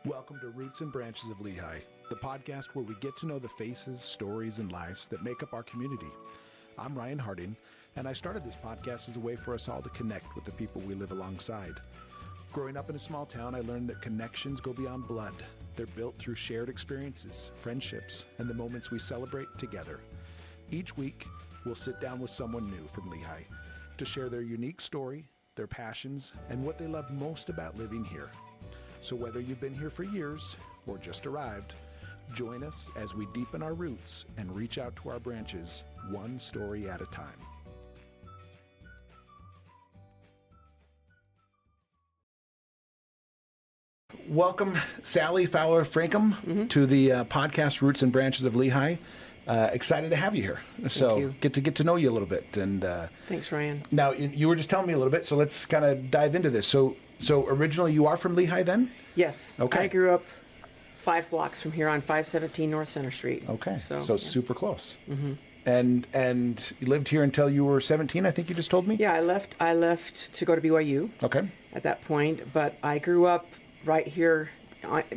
Welcome to Roots and Branches of Lehi, the podcast where we get to know the faces, stories, and lives that make up our community. I'm Ryan Harding, and I started this podcast as a way for us all to connect with the people we live alongside. Growing up in a small town, I learned that connections go beyond blood. They're built through shared experiences, friendships, and the moments we celebrate together. Each week, we'll sit down with someone new from Lehi to share their unique story, their passions, and what they love most about living here. So whether you've been here for years or just arrived, join us as we deepen our roots and reach out to our branches one story at a time. Welcome, Sally Fowler Francom, to the podcast Roots and Branches of Lehi. Excited to have you here. So get to know you a little bit. And thanks, Ryan. Now, you were just telling me a little bit, so let's kind of dive into this. So originally you are from Lehi then? Yes. Okay. I grew up 5 blocks from here on 517 North Center Street. Okay. So yeah. super close. Mm-hmm. And you lived here until you were 17, I think you just told me? Yeah, I left to go to BYU. Okay. At that point, but I grew up right here,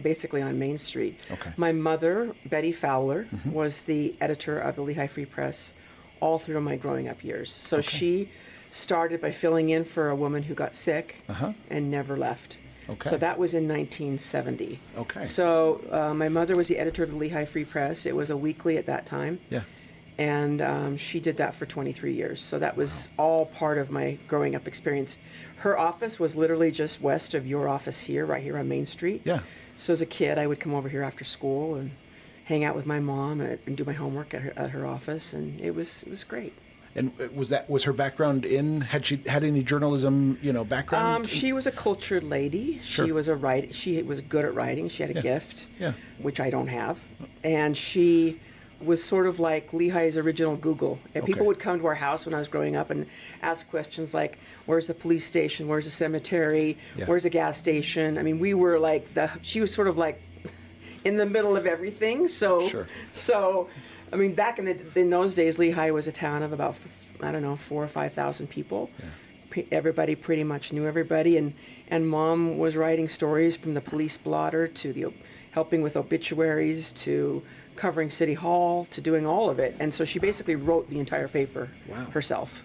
basically on Main Street. Okay. My mother, Betty Fowler, was the editor of the Lehi Free Press all through my growing up years. So she started by filling in for a woman who got sick and never left. Okay. So that was in 1970. Okay. So my mother was the editor of the Lehi Free Press. It was a weekly at that time. Yeah. And she did that for 23 years. So that was all part of my growing up experience. Her office was literally just west of your office here, right here on Main Street. Yeah. So as a kid, I would come over here after school and hang out with my mom and do my homework at her office, and it was great. And was her background had she had any journalism, background? She was a cultured lady. Sure. She was good at writing. She had a gift, which I don't have. And she was sort of like Lehi's original Google. And people would come to our house when I was growing up and ask questions like, where's the police station? Where's the cemetery? Yeah. Where's the gas station? I mean, we were like she was sort of like in the middle of everything. So, I mean, back in those days, Lehi was a town of about, 4,000 or 5,000 people. Yeah. Everybody pretty much knew everybody, and Mom was writing stories from the police blotter to helping with obituaries to covering City Hall to doing all of it. And so she basically wrote the entire paper herself.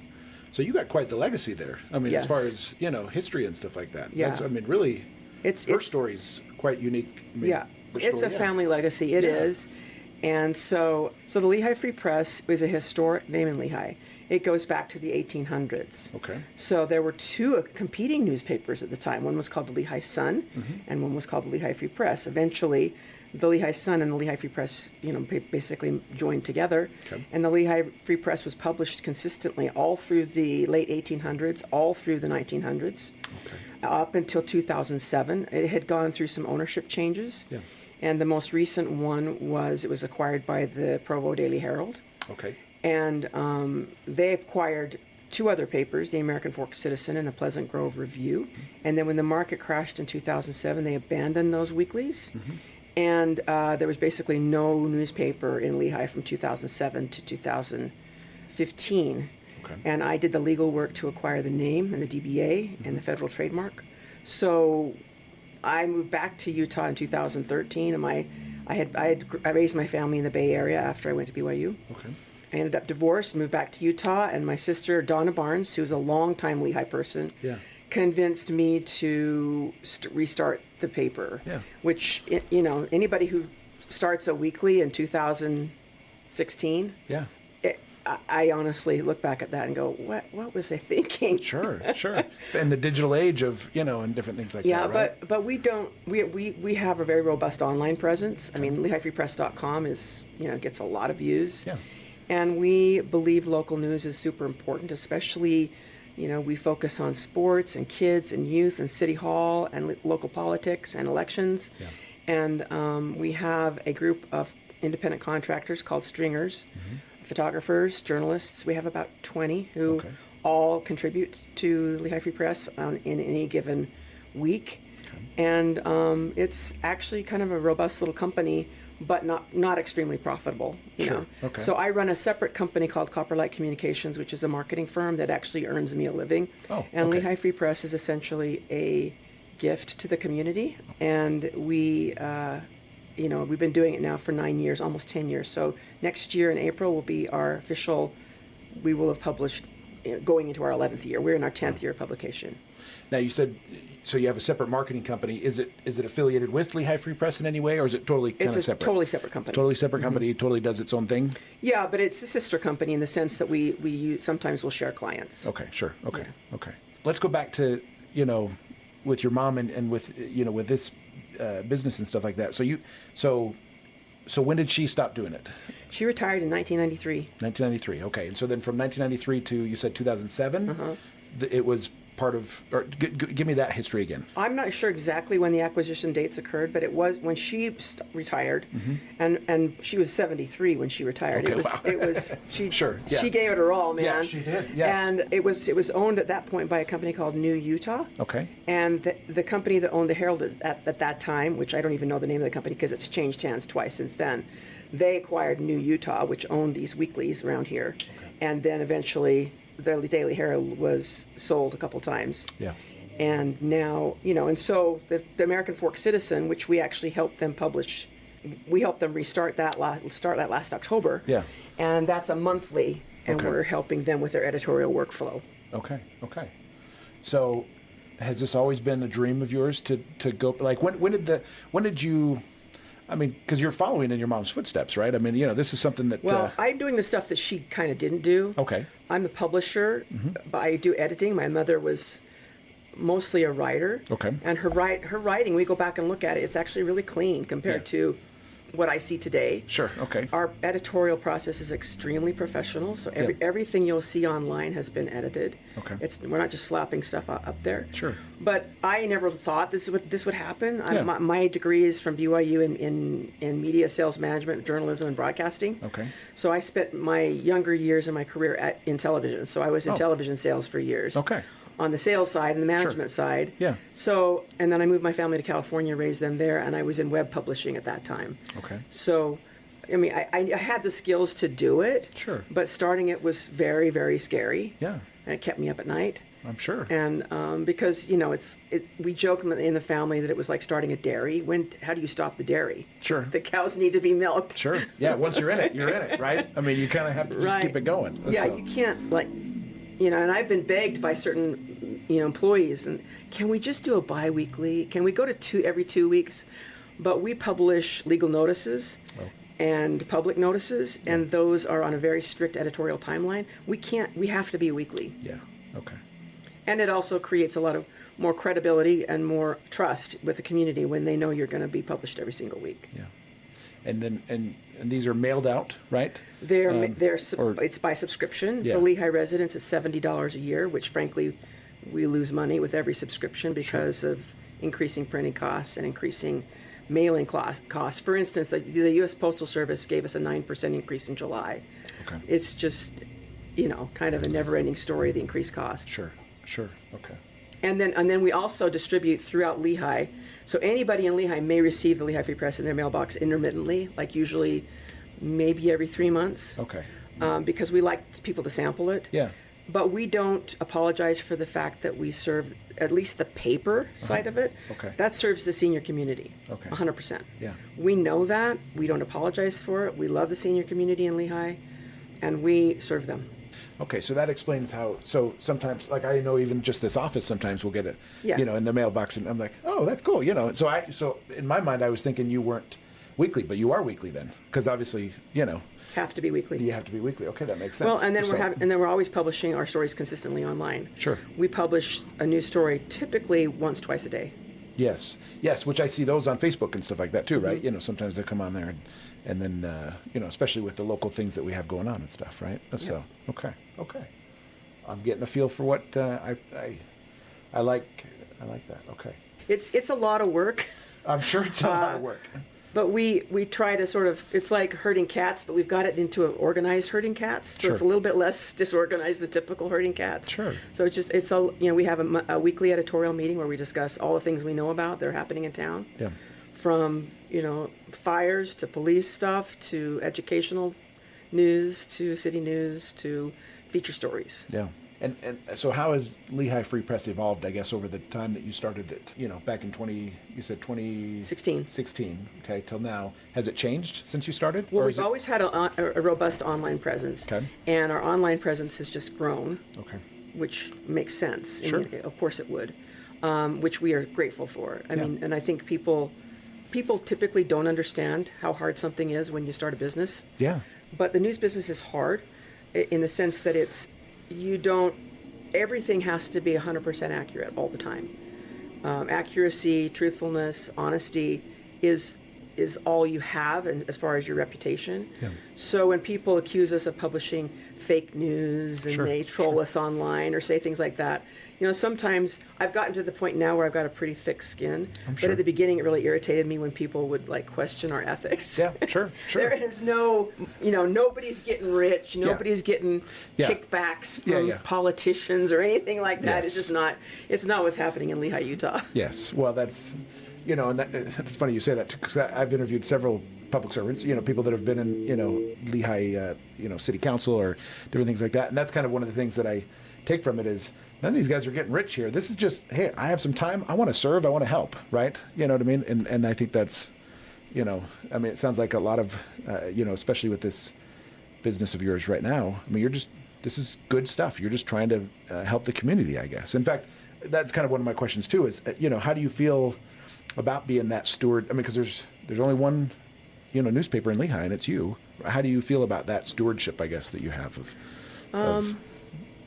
So you got quite the legacy there. I mean, as far as, history and stuff like that. Yeah. Really, her story's quite unique. It's a family legacy. It is. And so the Lehi Free Press is a historic name in Lehi. It goes back to the 1800s. Okay. So there were 2 competing newspapers at the time. One was called the Lehi Sun, and one was called the Lehi Free Press. Eventually, the Lehi Sun and the Lehi Free Press, basically joined together. Okay. And the Lehi Free Press was published consistently all through the late 1800s, all through the 1900s, up until 2007. It had gone through some ownership changes. Yeah. And the most recent one it was acquired by the Provo Daily Herald. Okay. And they acquired 2 other papers, the American Fork Citizen and the Pleasant Grove Review. And then when the market crashed in 2007, they abandoned those weeklies. And there was basically no newspaper in Lehi from 2007 to 2015. Okay. And I did the legal work to acquire the name and the DBA and the federal trademark. So I moved back to Utah in 2013, and I raised my family in the Bay Area after I went to BYU. Okay. I ended up divorced, moved back to Utah, and my sister Donna Barnes, who's a longtime Lehi person, convinced me to restart the paper. Yeah. Which anybody who starts a weekly in 2016, I honestly look back at that and go, what was I thinking? Sure. In the digital age of, and different things like that, right? but we don't, we have a very robust online presence. I mean, LehiFreePress.com gets a lot of views. Yeah. And we believe local news is super important, especially, we focus on sports and kids and youth and City Hall and local politics and elections. Yeah. And we have a group of independent contractors called Stringers, photographers, journalists. We have about 20 who all contribute to Lehi Free Press in any given week. Okay. And it's actually kind of a robust little company, but not extremely profitable. You know? Okay. So I run a separate company called Copperlight Communications, which is a marketing firm that actually earns me a living. Oh, and Lehi Free Press is essentially a gift to the community, and we've been doing it now for 9 years, almost 10 years. So next year in April will be our official. We will have published, going into our 11th year. We're in our 10th year of publication. Now you said, so you have a separate marketing company. Is it affiliated with Lehi Free Press in any way, or is it totally kind of separate? It's a totally separate company. Totally separate company, totally does its own thing? Yeah, but it's a sister company in the sense that we sometimes will share clients. Okay, sure. Okay, Yeah. okay. Let's go back to, with your mom and with, with this business and stuff like that. So when did she stop doing it? She retired in 1993. 1993, okay. And so then from 1993 to, you said 2007, it was part of, or give me that history again. I'm not sure exactly when the acquisition dates occurred, but it was when she retired, and she was 73 when she retired. Okay, it was she Sure, yeah. she gave it her all, man. Yeah, she did, yes. And it was owned at that point by a company called New Utah. Okay. And the company that owned the Herald at that time, which I don't even know the name of the company because it's changed hands twice since then, they acquired New Utah, which owned these weeklies around here, and then eventually the Daily Herald was sold a couple times. Yeah. And now, and so the American Fork Citizen, which we actually helped them publish, we helped them restart that last October. Yeah. And that's a monthly, and Okay. we're helping them with their editorial workflow. Okay. So has this always been a dream of yours to go, like when did you, I mean, because you're following in your mom's footsteps, right? I mean, this is something that... Well, I'm doing the stuff that she kind of didn't do. Okay. I'm the publisher, but I do editing. My mother was mostly a writer. Okay. And her writing, we go back and look at it, it's actually really clean compared to what I see today. Sure, okay. Our editorial process is extremely professional, so everything you'll see online has been edited. Okay. We're not just slapping stuff up there. Sure. But I never thought this would happen. Yeah. My degree is from BYU in media sales management, journalism, and broadcasting. Okay. So I spent my younger years in my career in television. So I was in television sales for years. Okay. On the sales side and the management side. Yeah. So, and then I moved my family to California, raised them there, and I was in web publishing at that time. Okay. So, I mean, I had the skills to do it. Sure. But starting it was very, very scary. Yeah. And it kept me up at night. I'm sure. And because, we joke in the family that it was like starting a dairy. How do you stop the dairy? Sure. The cows need to be milked. Sure. Yeah, once you're in it, right? I mean, you kind of have to just keep it going. Yeah, So- you can't, and I've been begged by certain, employees, and can we just do a bi-weekly? Can we go to every 2 weeks? But we publish legal notices and public notices, and those are on a very strict editorial timeline. We have to be weekly. Yeah, okay. And it also creates a lot of more credibility and more trust with the community when they know you're going to be published every single week. Yeah. And then, and these are mailed out, right? It's by subscription. Yeah. For Lehi residents, it's $70 a year, which frankly, we lose money with every subscription because of increasing printing costs and increasing mailing costs. For instance, the U.S. Postal Service gave us a 9% increase in July. Okay. It's just, kind of a never-ending story, the increased cost. Sure, okay. And then we also distribute throughout Lehi. So anybody in Lehi may receive the Lehi Free Press in their mailbox intermittently, like usually maybe every 3 months. Okay. Because we like people to sample it. Yeah. But we don't apologize for the fact that we serve at least the paper side of it. Okay. That serves the senior community. Okay. 100%. Yeah. We know that. We don't apologize for it. We love the senior community in Lehi, and we serve them. Okay, so that explains how, so sometimes, like I know even just this office, sometimes we'll get it, in the mailbox, and I'm like, oh, that's cool, So in my mind, I was thinking you weren't weekly, but you are weekly then, because obviously, Have to be weekly. you have to be weekly. Okay, that makes sense. Well, and then we're always publishing our stories consistently online. Sure. We publish a new story typically twice a day. Yes, which I see those on Facebook and stuff like that too, right? Sometimes they come on there and then, especially with the local things that we have going on and stuff, right? So, okay. I'm getting a feel for what I like that. Okay. It's a lot of work. I'm sure it's a lot of work. But we try to sort of, it's like herding cats, but we've got it into an organized herding cats. So it's a little bit less disorganized than typical herding cats. Sure. So we have a weekly editorial meeting where we discuss all the things we know about that are happening in town. Yeah. From, fires to police stuff to educational news to city news to feature stories. Yeah. And so how has Lehi Free Press evolved, I guess, over the time that you started it, back in 2016, okay, till now? Has it changed since you started? Well, we've always had a robust online presence. Okay. And our online presence has just grown. Okay. Which makes sense. Sure. I mean, of course it would, which we are grateful for. I mean, and I think people typically don't understand how hard something is when you start a business. Yeah. But the news business is hard in the sense that everything has to be 100% accurate all the time. Accuracy, truthfulness, honesty is all you have, and as far as your reputation. Yeah. So when people accuse us of publishing fake news and they troll us online or say things like that, sometimes I've gotten to the point now where I've got a pretty thick skin. But at the beginning, it really irritated me when people would question our ethics. Yeah, sure. There's no, nobody's getting rich, nobody's getting kickbacks from politicians or anything like that. Yes. It's not what's happening in Lehi, Utah. Yes, well, that's. And it's funny you say that, because I've interviewed several public servants, people that have been in, Lehi, city council or different things like that. And that's kind of one of the things that I take from it is none of these guys are getting rich here. This is just, hey, I have some time. I want to serve. I want to help. Right. You know what I mean? And I think that's, it sounds like a lot of, especially with this business of yours right now. I mean, this is good stuff. You're just trying to help the community, I guess. In fact, that's kind of one of my questions too is, how do you feel about being that steward? I mean, because there's only one, newspaper in Lehi, and it's you. How do you feel about that stewardship, I guess, that you have of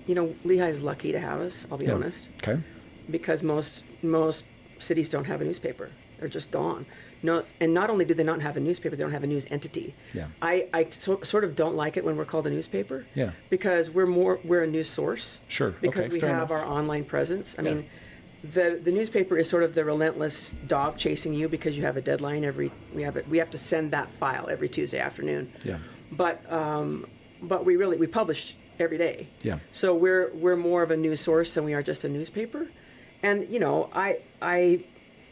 Lehi is lucky to have us, I'll be honest. Okay. Because most cities don't have a newspaper. They're just gone. No, and not only do they not have a newspaper, they don't have a news entity. Yeah. I sort of don't like it when we're called a newspaper. Yeah. Because we're a news source. Sure. Because okay, we have our online presence. I mean, the newspaper is sort of the relentless dog chasing you because you have a deadline we have to send that file every Tuesday afternoon. Yeah. But we publish every day. Yeah. So we're more of a news source than we are just a newspaper. And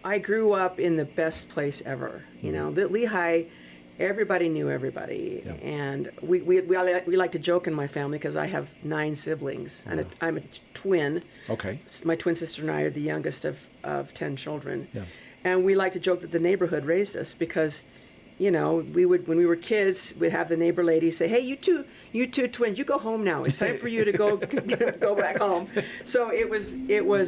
I grew up in the best place ever. The Lehi, everybody knew everybody, and we like to joke in my family because I have 9 siblings, and I'm a twin. Okay. My twin sister and I are the youngest of 10 children. Yeah. And we like to joke that the neighborhood raised us because, we would, when we were kids, we'd have the neighbor lady say, "Hey, you two twins, you go home now. It's time for you to go go back home." So it was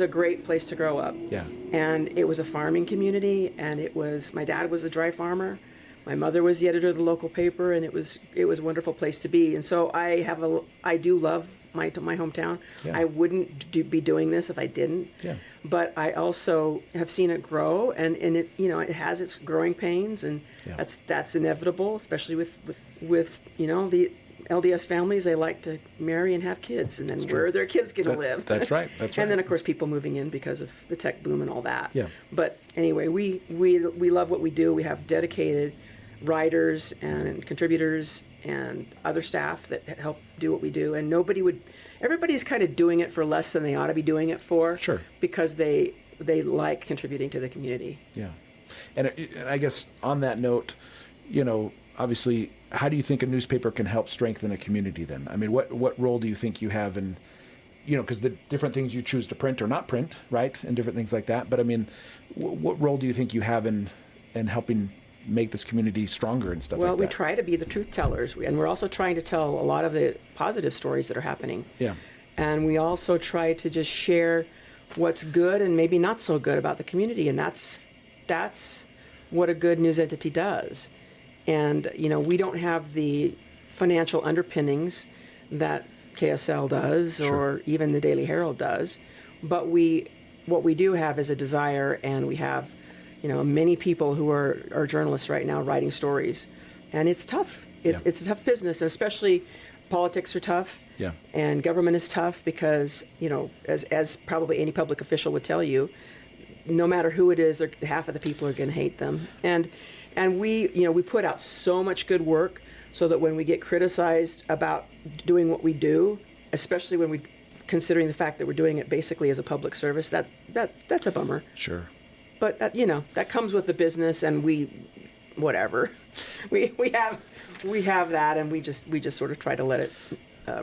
a great place to grow up. Yeah. And it was a farming community, and my dad was a dry farmer. My mother was the editor of the local paper, and it was a wonderful place to be. And so I do love my hometown. Yeah. I wouldn't be doing this if I didn't. Yeah. But I also have seen it grow, and it it has its growing pains, and that's inevitable, especially with the LDS families. They like to marry and have kids, and then where are their kids going to live? That's right. That's right. And then of course people moving in because of the tech boom and all that. Yeah. But anyway, we love what we do. We have dedicated writers and contributors and other staff that help do what we do, and everybody's kind of doing it for less than they ought to be doing it for. Sure. Because they like contributing to the community. Yeah. And I guess on that note, obviously, how do you think a newspaper can help strengthen a community then? I mean, what role do you think you have in, because the different things you choose to print or not print, right? And different things like that. But I mean, what role do you think you have in helping make this community stronger and stuff like that? Well, we try to be the truth tellers, and we're also trying to tell a lot of the positive stories that are happening. Yeah. And we also try to just share what's good and maybe not so good about the community, and that's what a good news entity does. And we don't have the financial underpinnings that KSL does, or even the Daily Herald does, but what we do have is a desire, and we have many people who are journalists right now writing stories, and it's tough. It's a tough business, and especially politics are tough. Yeah. And government is tough because as probably any public official would tell you, no matter who it is, half of the people are going to hate them. And we put out so much good work so that when we get criticized about doing what we do, especially when we considering the fact that we're doing it basically as a public service, that's a bummer. Sure. But that comes with the business, and we have that, and we just sort of try to let it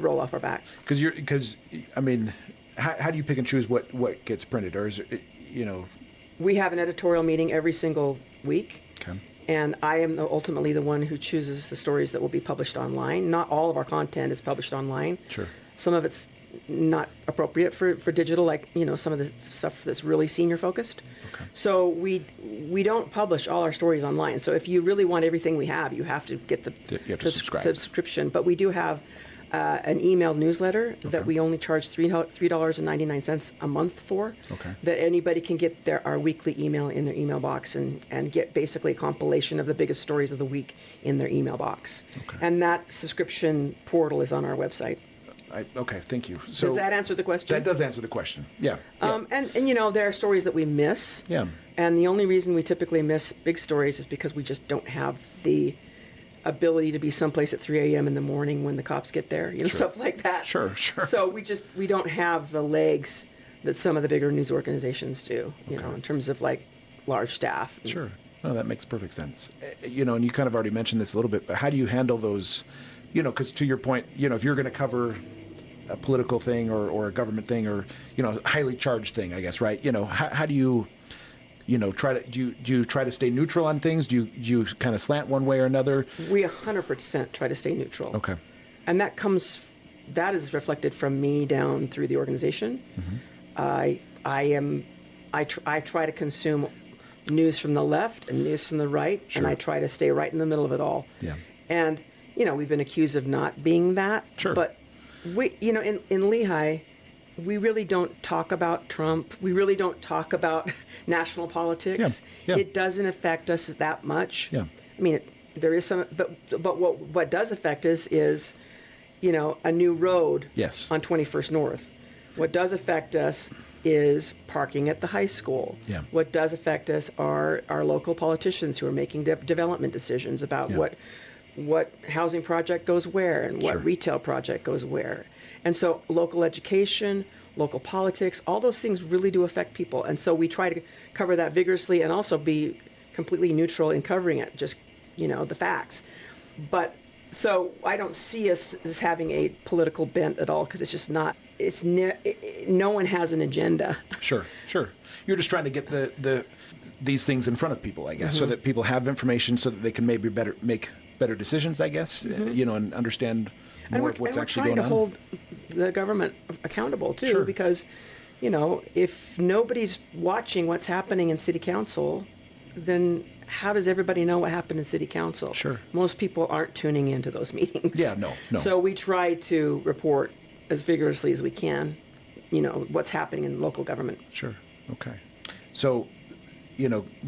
roll off our back. Because I mean, how do you pick and choose what gets printed, or is it, We have an editorial meeting every single week. Okay. And I am ultimately the one who chooses the stories that will be published online. Not all of our content is published online. Sure. Some of it's not appropriate for digital, like, some of the stuff that's really senior focused. Okay. So we don't publish all our stories online. So if you really want everything we have, you have to get the subscription. But we do have an emailed newsletter that we only charge $3.99 a month for. Okay. That anybody can get our weekly email in their email box and get basically a compilation of the biggest stories of the week in their email box. Okay. And that subscription portal is on our website. Okay, thank you. So does that answer the question? That does answer the question. Yeah. And there are stories that we miss. Yeah. And the only reason we typically miss big stories is because we just don't have the ability to be someplace at 3 a.m. in the morning when the cops get there, stuff like that. Sure. So we don't have the legs that some of the bigger news organizations do, in terms of like large staff. Sure. No, that makes perfect sense. And you kind of already mentioned this a little bit, but how do you handle those, because to your point, if you're going to cover a political thing or a government thing or, a highly charged thing, I guess, right? How do you, do you try to stay neutral on things? Do you kind of slant one way or another? We 100% try to stay neutral. Okay. And that is reflected from me down through the organization. Mm-hmm. I try to consume news from the left and news from the right, and I try to stay right in the middle of it all. Yeah. And, we've been accused of not being that. Sure. But we, in Lehi, we really don't talk about Trump. We really don't talk about national politics. Yeah. It doesn't affect us that much. Yeah. I mean, there is some, but what does affect us is, a new road on 21st North. What does affect us is parking at the high school. Yeah. What does affect us are our local politicians who are making development decisions about what housing project goes where and what retail project goes where. And so local education, local politics, all those things really do affect people. And so we try to cover that vigorously and also be completely neutral in covering it, just, the facts. But so I don't see us as having a political bent at all because it's just not, no one has an agenda. Sure. You're just trying to get these things in front of people, I guess, so that people have information so that they can maybe make better decisions, I guess, and understand more of what's actually going on. And we're trying to hold the government accountable, too, because, if nobody's watching what's happening in city council, then how does everybody know what happened in city council? Sure. Most people aren't tuning into those meetings. Yeah, no. So we try to report as vigorously as we can, what's happening in local government. Sure. Okay. So,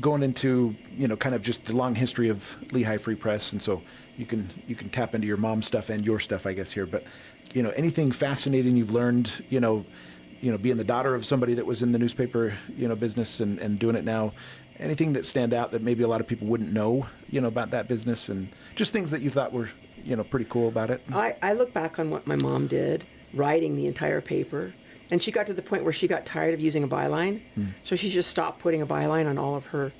going into, kind of just the long history of Lehi Free Press, and so you can tap into your mom's stuff and your stuff, I guess, here, but, anything fascinating you've learned, being the daughter of somebody that was in the newspaper, business and doing it now, anything that stand out that maybe a lot of people wouldn't know, about that business, and just things that you thought were, pretty cool about it? I look back on what my mom did, writing the entire paper. And she got to the point where she got tired of using a byline. So she just stopped putting a byline on all of her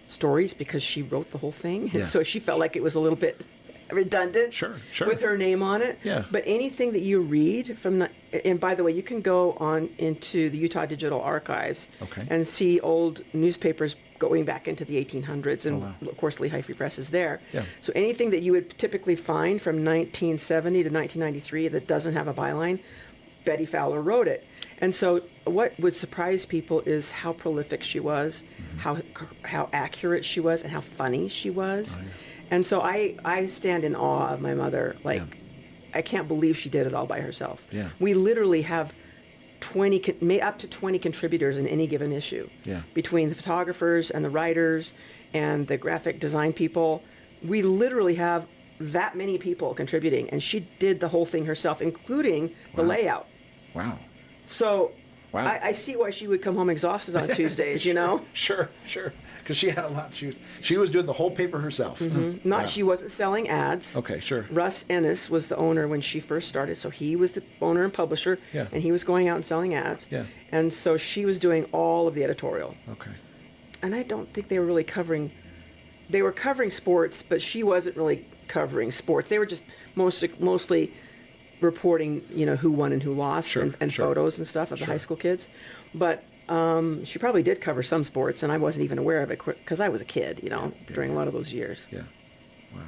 stories because she wrote the whole thing. And so she felt like it was a little bit redundant with her name on it. Yeah. But anything that you read from, and by the way, you can go on into the Utah Digital Archives and see old newspapers going back into the 1800s. And of course, Lehi Free Press is there. Yeah. So anything that you would typically find from 1970 to 1993 that doesn't have a byline, Betty Fowler wrote it. And so what would surprise people is how prolific she was, how accurate she was, and how funny she was. Oh, yeah. And so I stand in awe of my mother. I can't believe she did it all by herself. Yeah. We literally have up to 20 contributors in any given issue. Yeah. Between the photographers and the writers and the graphic design people. We literally have that many people contributing, and she did the whole thing herself, incling the layout. Wow. So I see why she would come home exhausted on Tuesdays, Sure. Because she had a lot. She was doing the whole paper herself. Mm-hmm. She wasn't selling ads. Okay, sure. Russ Ennis was the owner when she first started, so he was the owner and publisher, and he was going out and selling ads. Yeah. And so she was doing all of the editorial. Okay. And I don't think they were really covering. They were covering sports, but she wasn't really covering sports. They were just mostly reporting, who won and who lost, Sure, and sure. photos and stuff of the Sure. high school kids. But she probably did cover some sports, and I wasn't even aware of it because I was a kid, during a lot of those years. Yeah. Wow.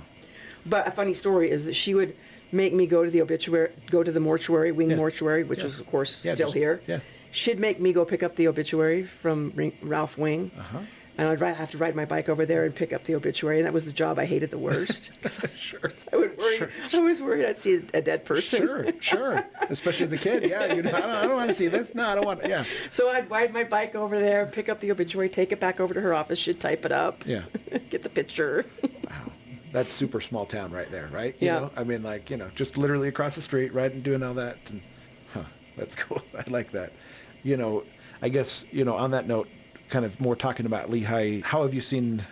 But a funny story is that she would make me go to the mortuary, wing mortuary, which is, of course, still here. Yeah. She'd make me go pick up the obituary from Ralph Wing. Uh-huh. And I'd have to ride my bike over there and pick up the obituary. And that was the job I hated the worst. Sure. I was worried I'd see a dead person. Sure. Especially as a kid. Yeah. I don't want to see this. No, I don't want. Yeah. So I'd ride my bike over there, pick up the obituary, take it back over to her office. She'd type it up. Yeah. Get the picture. Wow. That's super small town right there, right? Yeah. I mean, just literally across the street, right, and doing all that. And, that's cool. I like that. I guess, on that note, kind of more talking about Lehi, how have you seen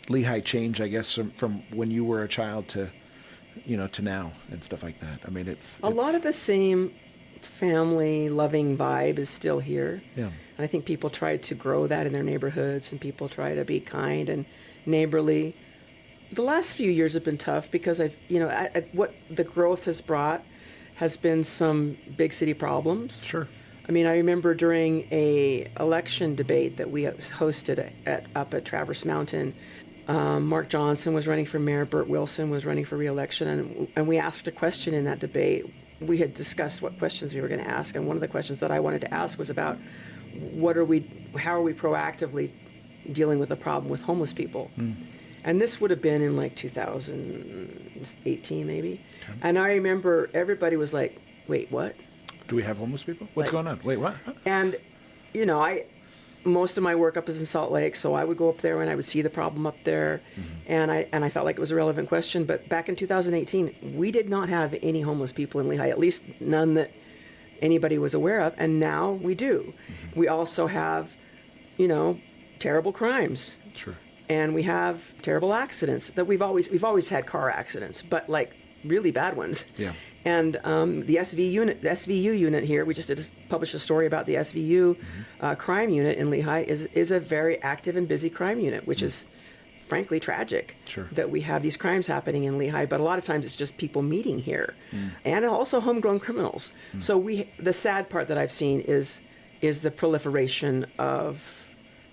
Lehi change, I guess, from when you were a child to now and stuff like that? I mean, it's a lot of the same family loving vibe is still here. Yeah. And I think people try to grow that in their neighborhoods, and people try to be kind and neighborly. The last few years have been tough because what the growth has brought has been some big city problems. Sure. I mean, I remember during a election debate that we hosted up at Traverse Mountain, Mark Johnson was running for mayor, Bert Wilson was running for re-election, and we asked a question in that debate. We had discussed what questions we were going to ask, and one of the questions that I wanted to ask was about how are we proactively dealing with the problem with homeless people? And this would have been in 2018 maybe. Okay. And I remember everybody was like, wait, what? Do we have homeless people? What's going on? Wait, what? Huh? And, most of my work up is in Salt Lake, so I would go up there and I would see the problem up there, and I felt like it was a relevant question. But back in 2018, we did not have any homeless people in Lehi, at least none that anybody was aware of, and now we do. We also have, terrible crimes. Sure. And we have terrible accidents that we've always had car accidents, but really bad ones. Yeah. And the SVU unit here, we just published a story about the SVU crime unit in Lehi is a very active and busy crime unit, which is frankly tragic. Sure. That we have these crimes happening in Lehi, but a lot of times it's just people meeting here, and also homegrown criminals. So the sad part that I've seen is the proliferation of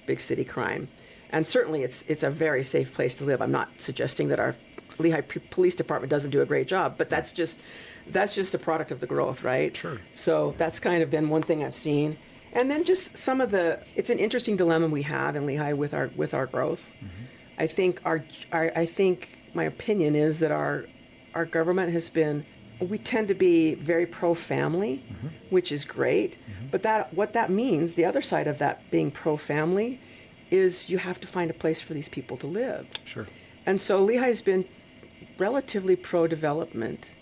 big city crime. And certainly it's a very safe place to live. I'm not suggesting that our Lehi Police Department doesn't do a great job, but that's just a product of the growth, right? Sure. So that's kind of been one thing I've seen. And then just it's an interesting dilemma we have in Lehi with our growth. I think I think my opinion is that our government we tend to be very pro-family, which is great. But what that means, the other side of that being pro-family, is you have to find a place for these people to live. Sure. And so Lehi has been relatively pro-development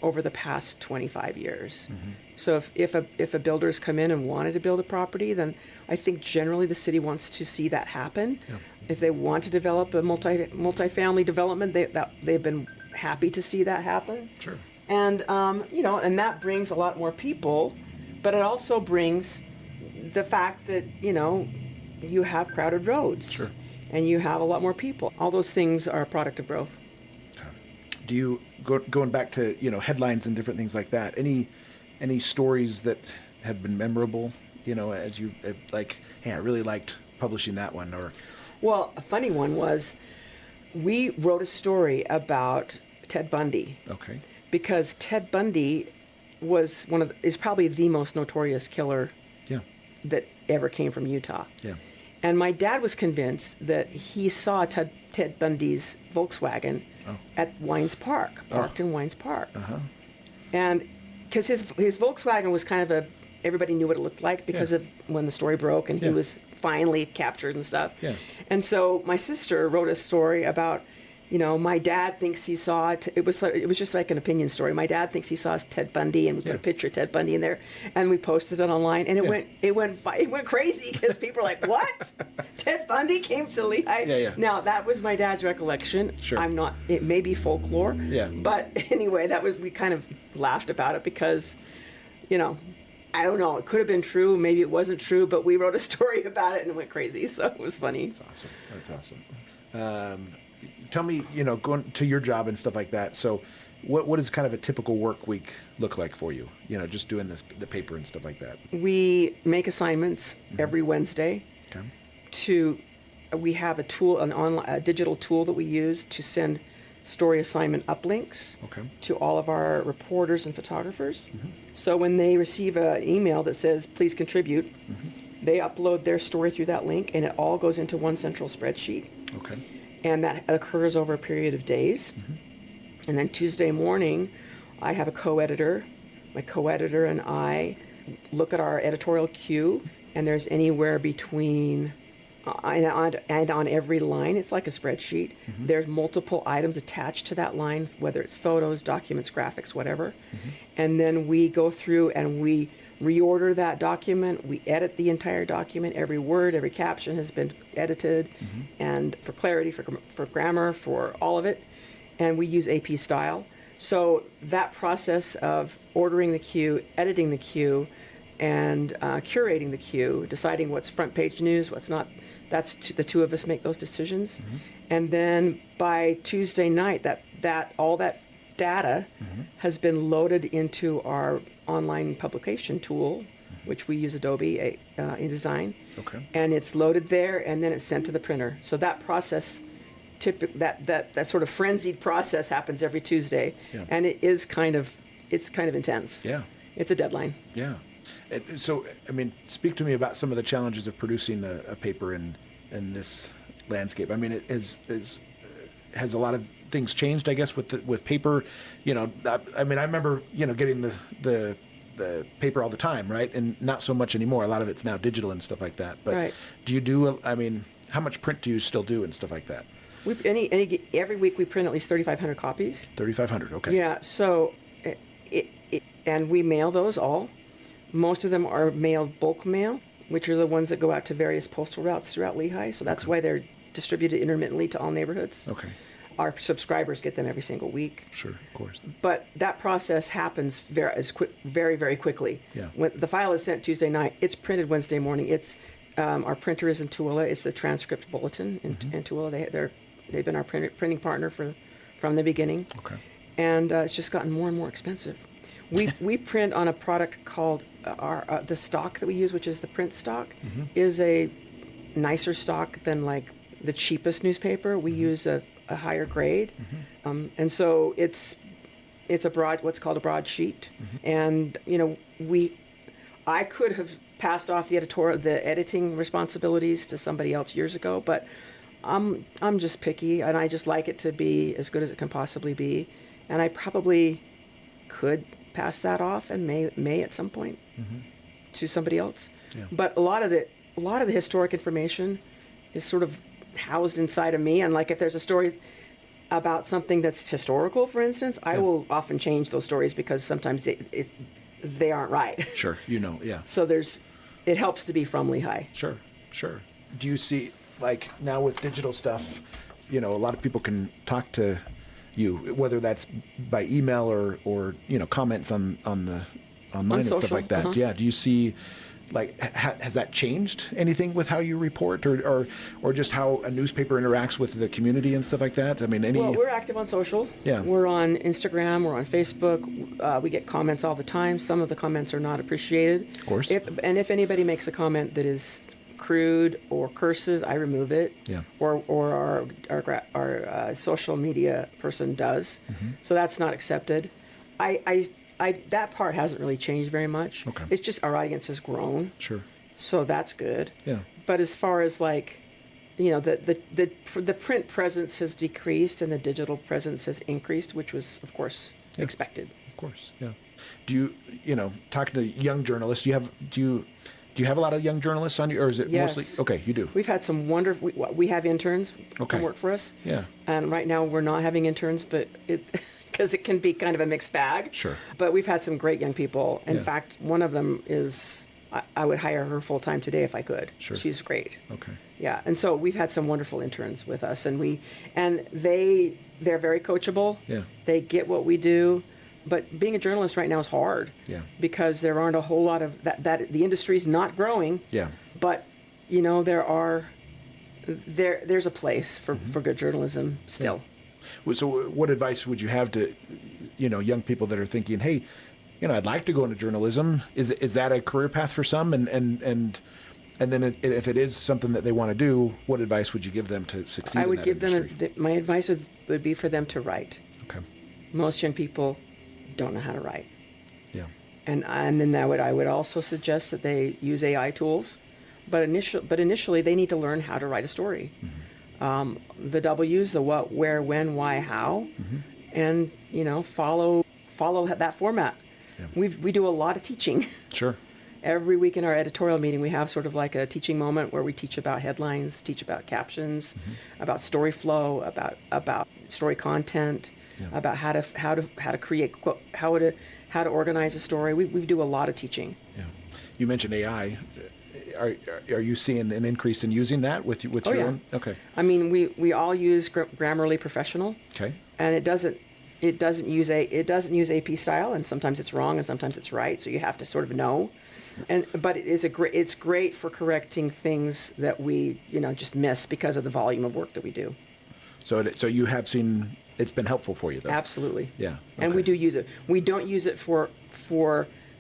over the past 25 years. So if a builder's come in and wanted to build a property, then I think generally the city wants to see that happen. Yeah. If they want to develop a multi-family development, they've been happy to see that happen. Sure. And and that brings a lot more people, but it also brings the fact that you have crowded roads. Sure. And you have a lot more people. All those things are a product of growth. Do you, going back to headlines and different things like that, any stories that have been memorable, as you hey, I really liked publishing that one? Or well, a funny one was we wrote a story about Ted Bundy. Okay. Because Ted Bundy is probably the most notorious killer that ever came from Utah. Yeah. And my dad was convinced that he saw Ted Bundy's Volkswagen at Wines Park, parked in Wines Park. And because his Volkswagen was kind of everybody knew what it looked like because of when the story broke and he was finally captured and stuff. Yeah. And so my sister wrote a story about, my dad thinks he saw it. It was just like an opinion story. My dad thinks he saw Ted Bundy, and we put a picture of Ted Bundy in there, and we posted it online, and it went crazy because people were like, "What? Ted Bundy came to Lehi?" Yeah. Now that was my dad's recollection. Sure. It may be folklore. Yeah. But anyway, we kind of laughed about it because, I don't know. It could have been true. Maybe it wasn't true, but we wrote a story about it and it went crazy. So it was funny. That's awesome. Tell me, going to your job and stuff like that. So, What does kind of a typical work week look like for you? Just doing the paper and stuff like that. We make assignments every Wednesday. Okay. We have a tool, a digital tool that we use to send story assignment uplinks to all of our reporters and photographers. So when they receive an email that says, please contribute, they upload their story through that link, and it all goes into one central spreadsheet. Okay. And that occurs over a period of days. And then Tuesday morning, I have a co-editor. My co-editor and I look at our editorial queue, and there's anywhere between, and on every line, it's like a spreadsheet, there's multiple items attached to that line, whether it's photos, documents, graphics, whatever. And then we go through and we reorder that document. We edit the entire document. Every word, every caption has been edited, and for clarity, for grammar, for all of it. And we use AP style. So that process of ordering the queue, editing the queue, and curating the queue, deciding what's front page news, what's not, the two of us make those decisions. And then by Tuesday night, all that data has been loaded into our online publication tool, which we use Adobe InDesign. Okay. And it's loaded there, and then it's sent to the printer. So that process, that sort of frenzied process happens every Tuesday, and it's kind of intense. Yeah. It's a deadline. Yeah. So, speak to me about some of the challenges of producing a paper in this landscape. Has a lot of things changed, I guess, with paper? I remember, getting the paper all the time, right? And not so much anymore. A lot of it's now digital and stuff like that. But right. Do you do, how much print do you still do and stuff like that? Every week we print at least 3,500 copies. 3,500, okay. Yeah, so, and we mail those all. Most of them are mailed bulk mail, which are the ones that go out to various postal routes throughout Lehi. So that's why they're distributed intermittently to all neighborhoods. Okay. Our subscribers get them every single week. Sure, of course. But that process happens very, very quickly. Yeah. When the file is sent Tuesday night, it's printed Wednesday morning. It's our printer is in Tooele. It's the Transcript Bulletin in Tooele. They've been our printing partner from the beginning. Okay. And it's just gotten more and more expensive. We print on a product called the stock that we use, which is the print stock, is a nicer stock than like the cheapest newspaper. We use a higher grade, and so it's what's called a broadsheet. And I could have passed off the editing responsibilities to somebody else years ago, but I'm just picky, and I just like it to be as good as it can possibly be, and I probably could pass that off and may at some point to somebody else. Yeah. But a lot of the historic information is sort of housed inside of me, and like if there's a story about something that's historical, for instance, I will often change those stories because sometimes they aren't right. Sure, yeah. So it helps to be from Lehi. Sure. Do you see, like now with digital stuff, a lot of people can talk to you, whether that's by email or comments on the online and social, stuff like that. Yeah. Do you see, like, has that changed anything with how you report, or just how a newspaper interacts with the community and stuff like that? Well, we're active on social. Yeah. We're on Instagram. We're on Facebook. We get comments all the time. Some of the comments are not appreciated. Of course. If anybody makes a comment that is crude or curses, I remove it. Yeah. Or our social media person does. So that's not accepted. That part hasn't really changed very much. Okay. It's just our audience has grown. Sure. So that's good. Yeah. But as far as like, the print presence has decreased and the digital presence has increased, which was, of course, expected. Of course. Yeah. Do you, talking to young journalists, do you have a lot of young journalists on you, or is it mostly? Okay, you do. We've had some wonderful. We have interns come work for us. Yeah. And right now we're not having interns, but because it can be kind of a mixed bag. Sure. But we've had some great young people. In Yeah. fact, one of them is. I would hire her full time today if I could. Sure. She's great. Okay. Yeah, and so we've had some wonderful interns with us, and they're very coachable. Yeah. They get what we do. But being a journalist right now is hard. Yeah. Because there aren't a whole lot of that the industry's not growing. Yeah. But there's a place for good journalism still. So what advice would you have to, young people that are thinking, hey, I'd like to go into journalism. Is that a career path for some? And then if it is something that they want to do, what advice would you give them to succeed in that industry? I would give them, my advice would be for them to write. Okay. Most young people don't know how to write. Yeah. And then I would also suggest that they use AI tools, but initially they need to learn how to write a story. Mm-hmm. The W's, the what, where, when, why, how, and follow that format. Yeah. We do a lot of teaching. Sure. Every week in our editorial meeting, we have sort of like a teaching moment where we teach about headlines, teach about captions, about story flow, about story content, about how to create, how to organize a story. We do a lot of teaching. Yeah. You mentioned AI. Are you seeing an increase in using that with your own? Okay. I mean, we all use Grammarly Professional. Okay. And it doesn't use AP style, and sometimes it's wrong and sometimes it's right. So you have to sort of know. But it's great for correcting things that we just miss because of the volume of work that we do. So you have seen it's been helpful for you, though. Absolutely. Yeah. Okay. And we do use it. We don't use it for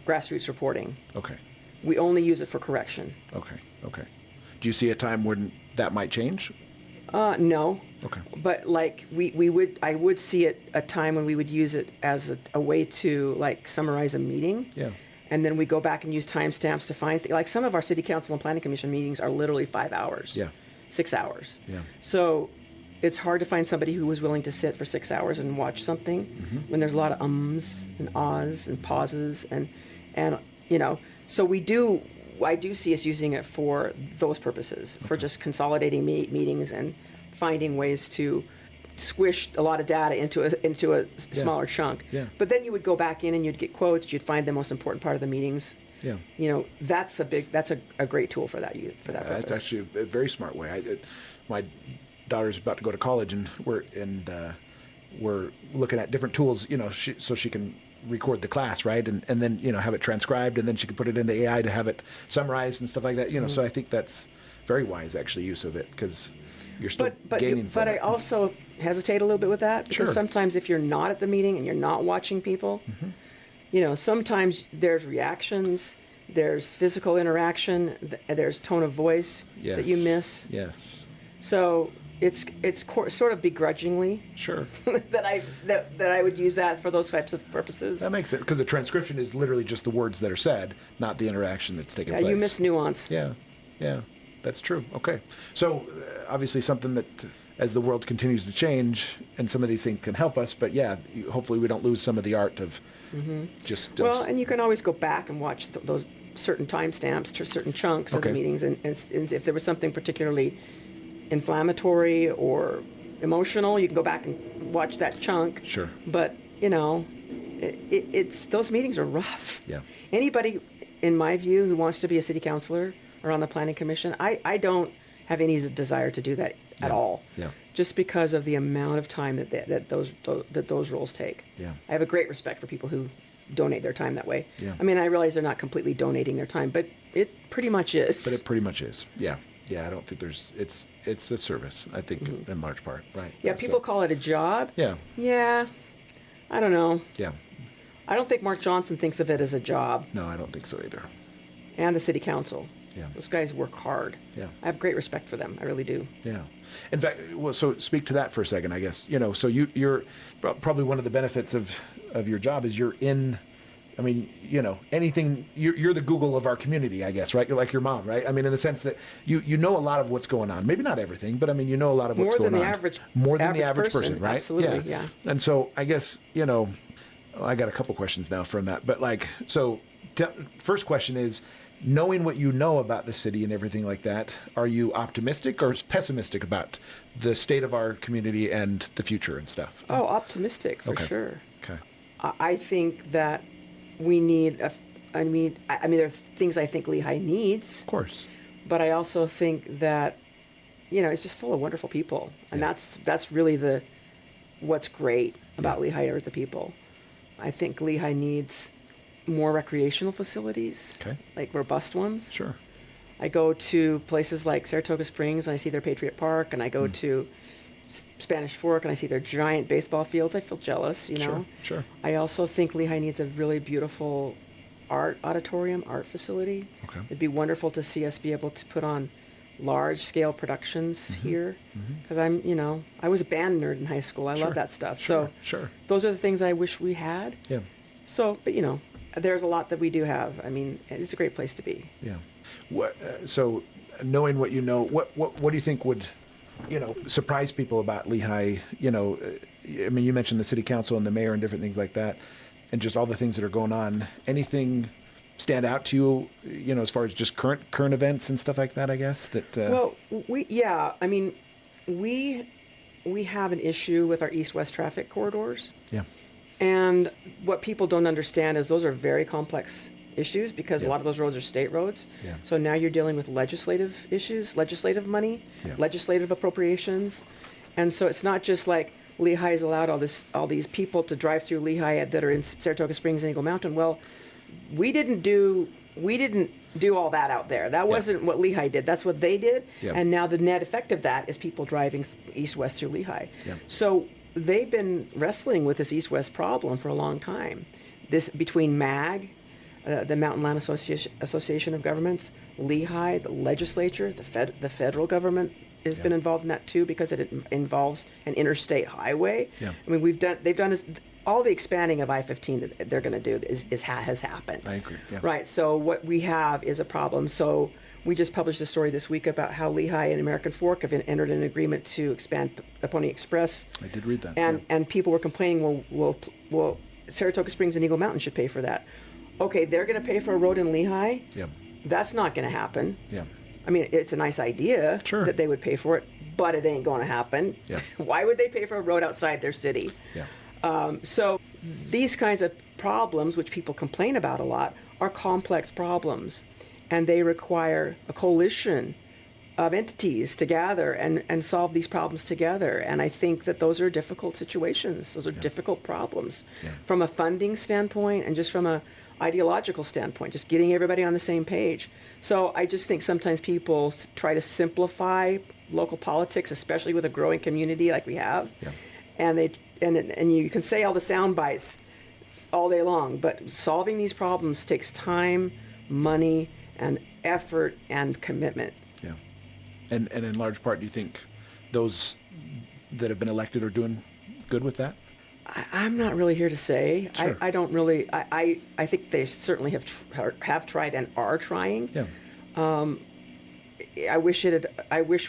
grassroots reporting. Okay. We only use it for correction. Okay. Do you see a time when that might change? No. Okay. But I would see it a time when we would use it as a way to summarize a meeting. Yeah. And then we go back and use timestamps to find like some of our city council and planning commission meetings are literally 5 hours. Yeah. 6 hours. Yeah. So it's hard to find somebody who was willing to sit for 6 hours and watch something when there's a lot of ums and ahs and pauses and so I do see us using it for those purposes, for just consolidating meetings and finding ways to squish a lot of data into a smaller chunk. Yeah. But then you would go back in and you'd get quotes. You'd find the most important part of the meetings. Yeah. That's a great tool for that purpose. That's actually a very smart way. My daughter's about to go to college, and we're looking at different tools, so she can record the class, right? And then, have it transcribed, and then she can put it into AI to have it summarized and stuff like that, So I think that's very wise, actually, use of it, because you're still gaining from it. But I also hesitate a little bit with that, because sometimes if you're not at the meeting and you're not watching people, sometimes there's reactions, there's physical interaction, there's tone of voice that you miss. Yes. So it's sort of begrudgingly that I would use that for those types of purposes. That makes sense, because the transcription is literally just the words that are said, not the interaction that's taking place. You miss nuance. Yeah, that's true. Okay, so obviously something that as the world continues to change, and some of these things can help us, but hopefully we don't lose some of the art of Well, and you can always go back and watch those certain timestamps to certain chunks of the meetings, and if there was something particularly inflammatory or emotional, you can go back and watch that chunk. Sure. But it's those meetings are rough. Yeah. Anybody, in my view, who wants to be a city councilor or on the planning commission, I don't have any desire to do that at all. Yeah. Just because of the amount of time that those roles take. Yeah. I have a great respect for people who donate their time that way. Yeah. I mean, I realize they're not completely donating their time, but it pretty much is. But it pretty much is. Yeah. Yeah, I don't think it's a service, I think, in large part, right? Yeah, people call it a job. Yeah. Yeah, I don't know. Yeah. I don't think Mark Johnson thinks of it as a job. No, I don't think so either. And the city council. Yeah. Those guys work hard. Yeah. I have great respect for them. I really do. Yeah. In fact, so speak to that for a second, I guess. So you're probably one of the benefits of your job is you're in, I mean, anything, you're the Google of our community, I guess, right? You're like your mom, right? I mean, in the sense that you know a lot of what's going on. Maybe not everything, but I mean, you know a lot of what's going on. More than the average person, right? Absolutely, yeah. And so I guess, I got a couple questions now from that. But first question is, knowing what you know about the city and everything like that, are you optimistic or pessimistic about the state of our community and the future and stuff? Oh, optimistic, for sure. Okay. I think that we need, there are things I think Lehi needs. Of course. But I also think that, it's just full of wonderful people. And that's really what's great about Lehi are the people. I think Lehi needs more recreational facilities, like robust ones. Sure. I go to places like Saratoga Springs and I see their Patriot Park, and I go to Spanish Fork and I see their giant baseball fields, I feel jealous, you know. Sure. I also think Lehi needs a really beautiful art facility. Okay. It'd be wonderful to see us be able to put on large-scale productions here, because I was a band nerd in high school. I love that stuff. So those are the things I wish we had. Yeah. So, but there's a lot that we do have. I mean, it's a great place to be. Yeah. So knowing what you know, what do you think would, surprise people about Lehi? I mean, you mentioned the city council and the mayor and different things like that, and just all the things that are going on. Anything stand out to you, as far as just current events and stuff like that, I guess? Well, we have an issue with our east-west traffic corridors. Yeah. And what people don't understand is those are very complex issues, because a lot of those roads are state roads. Yeah. So now you're dealing with legislative issues, legislative money, legislative appropriations. And so it's not just like Lehi's allowed all these people to drive through Lehi that are in Saratoga Springs and Eagle Mountain. Well, we didn't do all that out there. That wasn't what Lehi did. That's what they did. Yeah. And now the net effect of that is people driving east-west through Lehi. Yeah. So they've been wrestling with this east-west problem for a long time. This between MAG, the Mountain Land Association of Governments, Lehi, the legislature, the federal government has been involved in that too, because it involves an interstate highway. Yeah. I mean, they've done all the expanding of I-15 that they're going to do has happened. I agree. Yeah. Right. So what we have is a problem. So we just published a story this week about how Lehi and American Fork have entered an agreement to expand the Pony Express. I did read that. And people were complaining, well, Saratoga Springs and Eagle Mountain should pay for that. Okay, they're going to pay for a road in Lehi. Yeah. That's not going to happen. Yeah. I mean, it's a nice idea that they would pay for it, but it ain't going to happen. Yeah. Why would they pay for a road outside their city? Yeah. So these kinds of problems, which people complain about a lot, are complex problems, and they require a coalition of entities to gather and solve these problems together. And I think that those are difficult situations. Those are difficult problems from a funding standpoint and just from a ideological standpoint, just getting everybody on the same page. So I just think sometimes people try to simplify local politics, especially with a growing community like we have. Yeah. And you can say all the sound bites all day long, but solving these problems takes time, money, and effort and commitment. Yeah. And in large part, do you think those that have been elected are doing good with that? I'm not really here to say. Sure. I don't really. I think they certainly have tried and are trying. Yeah. I wish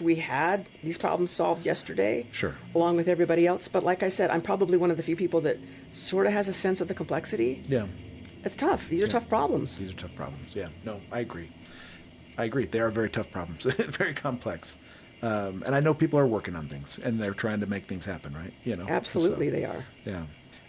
we had these problems solved yesterday. Sure. Along with everybody else. But like I said, I'm probably one of the few people that sort of has a sense of the complexity. Yeah. It's tough. These are tough problems. These are tough problems. Yeah. No, I agree. They are very tough problems. Very complex. And I know people are working on things and they're trying to make things happen, right? Absolutely, they are. Yeah.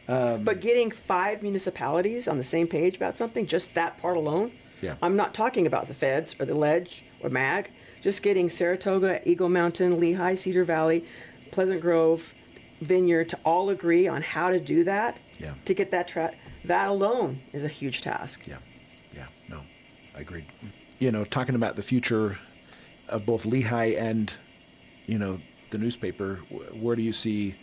But getting 5 municipalities on the same page about something, just that part alone. Yeah. I'm not talking about the feds or the ledge or MAG. Just getting Saratoga, Eagle Mountain, Lehi, Cedar Valley, Pleasant Grove, Vineyard to all agree on how to do that. Yeah. To get that that alone is a huge task. Yeah. Yeah. No, I agree. Talking about the future of both Lehi and, the newspaper, where do you see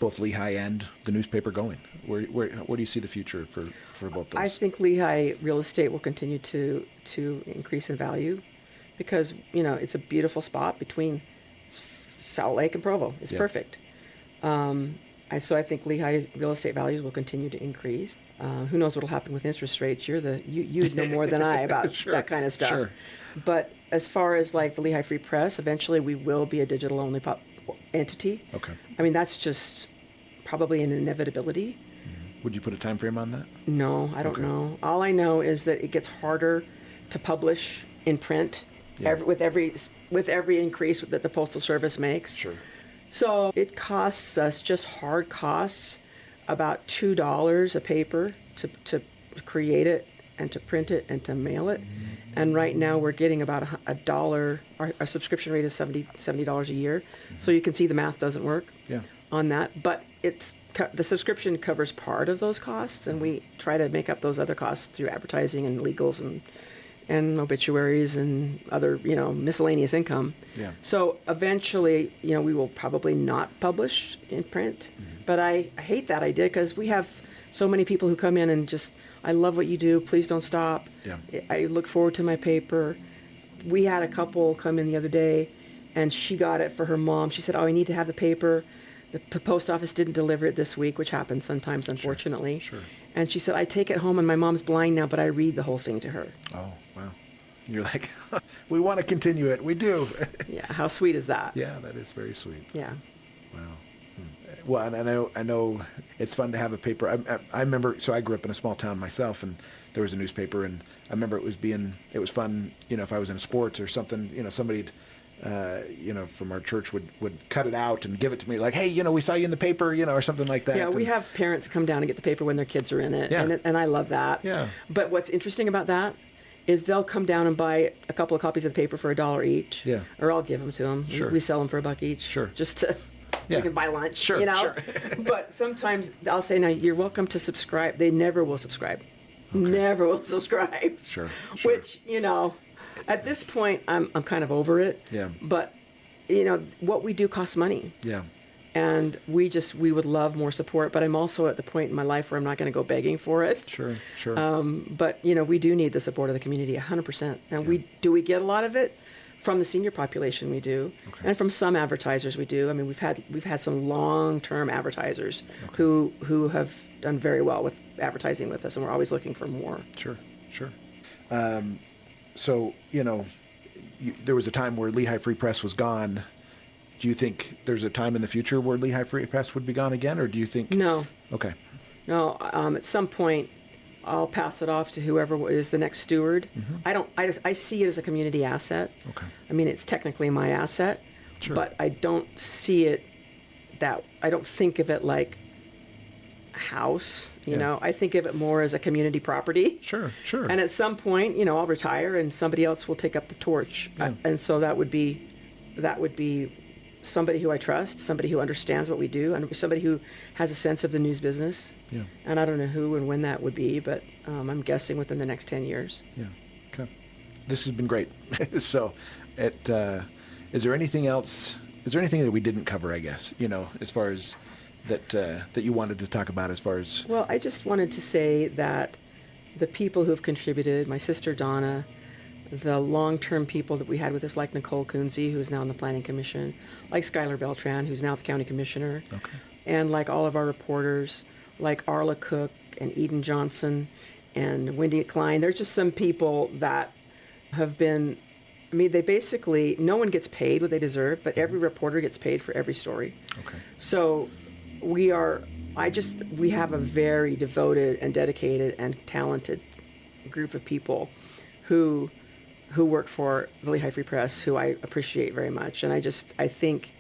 both Lehi and the newspaper going? Where do you see the future for both those? I think Lehi real estate will continue to increase in value because, it's a beautiful spot between Salt Lake and Provo. It's perfect. So I think Lehi's real estate values will continue to increase. Who knows what will happen with interest rates? You'd know more than I about that kind of stuff. Sure. But as far as like the Lehi Free Press, eventually we will be a digital-only entity. Okay. I mean, that's just probably an inevitability. Mm-hmm. Would you put a time frame on that? No, I don't know. All I know is that it gets harder to publish in print with every increase that the Postal Service makes. Sure. So it costs us, just hard costs, about $2 a paper to create it and to print it and to mail it. Mm-hmm. And right now we're getting about $1. Our subscription rate is $70 a year. Mm-hmm. So you can see the math doesn't work on that. But the subscription covers part of those costs, and we try to make up those other costs through advertising and legals and and obituaries and other, miscellaneous income. Yeah. So eventually, we will probably not publish in print. But I hate that idea because we have so many people who come in and just, I love what you do. Please don't stop. Yeah. I look forward to my paper. We had a couple come in the other day, and she got it for her mom. She said, I need to have the paper. The post office didn't deliver it this week, which happens sometimes, unfortunately. Sure. And she said, I take it home, and my mom's blind now, but I read the whole thing to her. Oh, wow. You're like, we want to continue it. We do. Yeah, how sweet is that? Yeah, that is very sweet. Yeah. Wow. Well, and I know it's fun to have a paper. I remember, so I grew up in a small town myself, and there was a newspaper, and I remember it was fun, if I was in sports or something, somebody'd, from our church would cut it out and give it to me, like, hey, we saw you in the paper, or something like that. Yeah, we have parents come down and get the paper when their kids are in it, Yeah. and I love that. Yeah. But what's interesting about that is they'll come down and buy a couple of copies of the paper for $1 each. Yeah. Or I'll give them to them. Sure. We sell them for $1 each. Sure. Just to, so we can buy lunch. Sure, sure. But sometimes I'll say, now you're welcome to subscribe. They never will subscribe. Okay. Never will subscribe. Sure. Which, at this point, I'm kind of over it. Yeah. But, what we do costs money. Yeah. And we would love more support, but I'm also at the point in my life where I'm not going to go begging for it. Sure. But, we do need the support of the community 100%. And we get a lot of it from the senior population, we do. Okay. And from some advertisers, we do. I mean, we've had some long-term advertisers who have done very well with advertising with us, and we're always looking for more. Sure. So, there was a time where Lehi Free Press was gone. Do you think there's a time in the future where Lehi Free Press would be gone again, or do you think? No. Okay. No. At some point, I'll pass it off to whoever is the next steward. Mm-hmm. I see it as a community asset. Okay. I mean, it's technically my asset, Sure. but I don't see it I don't think of it like a house, I think of it more as a community property. Sure. And at some point, I'll retire and somebody else will take up the torch. Yeah. And so that would be somebody who I trust, somebody who understands what we do, and somebody who has a sense of the news business. Yeah. And I don't know who and when that would be, but I'm guessing within the next 10 years. Yeah. Okay. This has been great. So, is there anything else? Is there anything that we didn't cover? I guess as far as that you wanted to talk about. As far as Well, I just wanted to say that the people who have contributed, my sister Donna, the long-term people that we had with us, like Nicole Kunze, who's now on the Planning Commission, like Skylar Beltran, who's now the County Commissioner, and like all of our reporters, like Arla Cook and Eden Johnson and Wendy Klein. There's just some people that have been, they basically, no one gets paid what they deserve, but every reporter gets paid for every story. Okay. So we have a very devoted and dedicated and talented group of people who work for the Lehi Free Press, who I appreciate very much. And I think,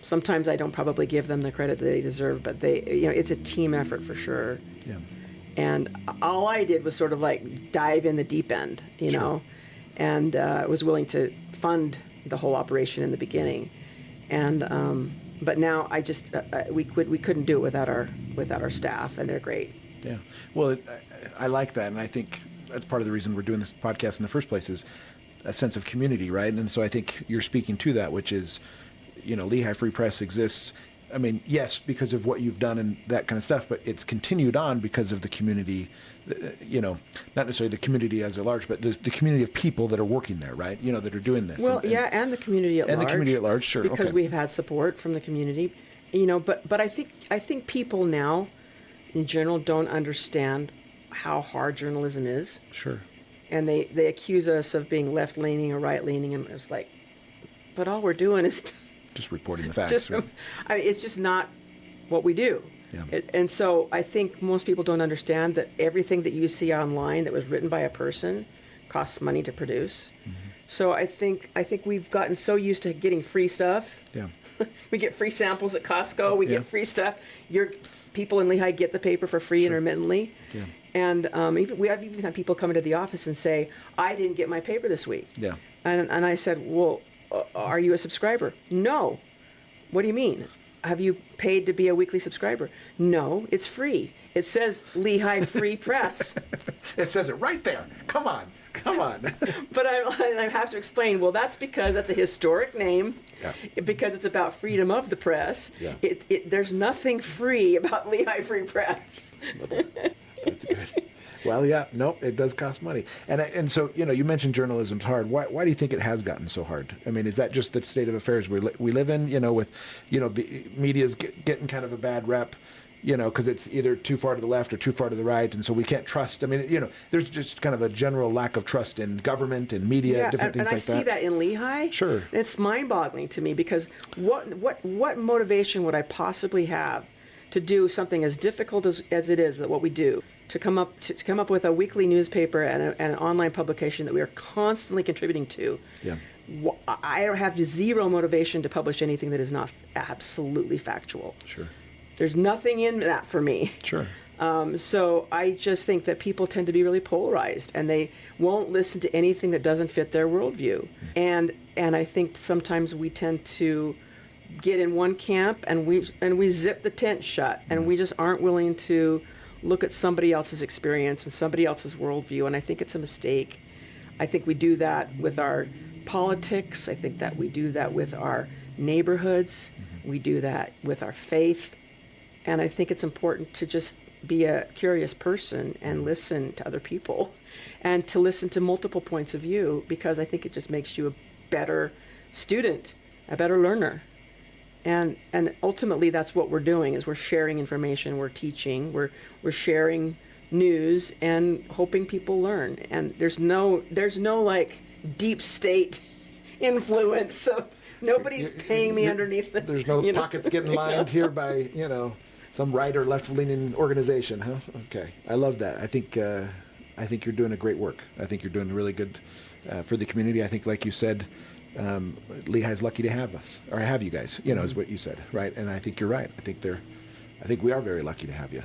sometimes I don't probably give them the credit that they deserve, but it's a team effort for sure. Yeah. And all I did was sort of like dive in the deep end, and was willing to fund the whole operation in the beginning. And, but now we couldn't do it without our staff, and they're great. Yeah. Well, I like that, and I think that's part of the reason we're doing this podcast in the first place is a sense of community, right? And so I think you're speaking to that, which is, Lehi Free Press exists. I mean, yes, because of what you've done and that kind of stuff, but it's continued on because of the community, not necessarily the community as a large, but the community of people that are working there, right? That are doing this. Well, and the community at large. And the community at large, sure. Because we've had support from the community, but I think people now, in general, don't understand how hard journalism is. Sure. And they accuse us of being left-leaning or right-leaning, and it's like, but all we're doing is just reporting the facts. Right? It's just not what we do. Yeah. And so I think most people don't understand that everything that you see online that was written by a person costs money to produce. Mm-hmm. So I think we've gotten so used to getting free stuff. Yeah. We get free samples at Costco. We get free stuff. People in Lehi get the paper for free intermittently. Yeah. And we have even had people come into the office and say, I didn't get my paper this week. Yeah. And I said, well, are you a subscriber? No. What do you mean? Have you paid to be a weekly subscriber? No, it's free. It says Lehi Free Press. It says it right there. Come on. Come on. But I have to explain, well, that's because that's a historic name, because it's about freedom of the press. Yeah. There's nothing free about Lehi Free Press. That's good. Well, yeah, nope, it does cost money. And so, you mentioned journalism's hard. Why do you think it has gotten so hard? I mean, is that just the state of affairs we live in, with, media's getting kind of a bad rep, because it's either too far to the left or too far to the right, and so we can't trust. I mean, there's just kind of a general lack of trust in government and media, different things like that. And I see that in Lehi. Sure. It's mind-boggling to me, because what motivation would I possibly have to do something as difficult as it is, that what we do, to come up with a weekly newspaper and an online publication that we are constantly contributing to. Yeah. I have zero motivation to publish anything that is not absolutely factual. Sure. There's nothing in that for me. Sure. So I just think that people tend to be really polarized, and they won't listen to anything that doesn't fit their worldview. And I think sometimes we tend to get in one camp and we zip the tent shut, and we just aren't willing to look at somebody else's experience and somebody else's worldview. And I think it's a mistake. I think we do that with our politics. I think that we do that with our neighborhoods. We do that with our faith. And I think it's important to just be a curious person and listen to other people, and to listen to multiple points of view, because I think it just makes you a better student, a better learner. And ultimately that's what we're doing, is we're sharing information, we're teaching, we're sharing news and hoping people learn. And there's no like deep state influence. So nobody's paying me underneath the... There's no pockets getting lined here by, some right or left-leaning organization, huh? Okay. I love that. I think you're doing a great work. I think you're doing really good for the community. I think, like you said, Lehi's lucky to have us, or have you guys, is what you said, right? And I think you're right. I think we are very lucky to have you.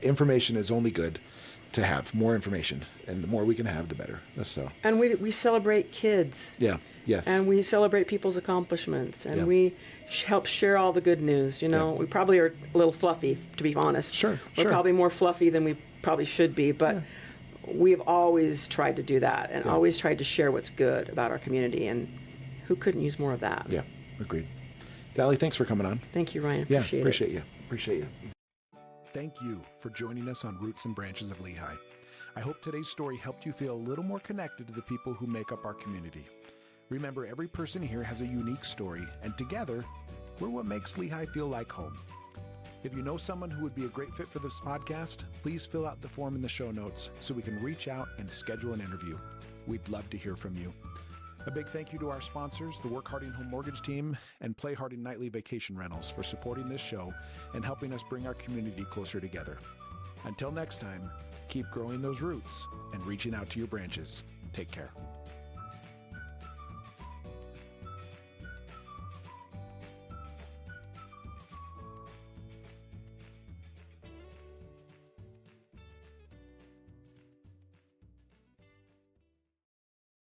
Information is only good to have more information, and the more we can have, the better. So. And we celebrate kids. Yeah. Yes. And we celebrate people's accomplishments, and we help share all the good news. We probably are a little fluffy, to be honest. Sure. We're probably more fluffy than we probably should be, but we've always tried to do that, and always tried to share what's good about our community, and who couldn't use more of that? Yeah, agreed. Sally, thanks for coming on. Thank you, Ryan. Appreciate you. Thank you for joining us on Roots and Branches of Lehi. I hope today's story helped you feel a little more connected to the people who make up our community. Remember, every person here has a unique story, and together, we're what makes Lehi feel like home. If you know someone who would be a great fit for this podcast, please fill out the form in the show notes so we can reach out and schedule an interview. We'd love to hear from you. A big thank you to our sponsors, the Work Harding Home Mortgage Team and Play Harding Nightly Vacation Rentals, for supporting this show and helping us bring our community closer together. Until next time, keep growing those roots and reaching out to your branches. Take care.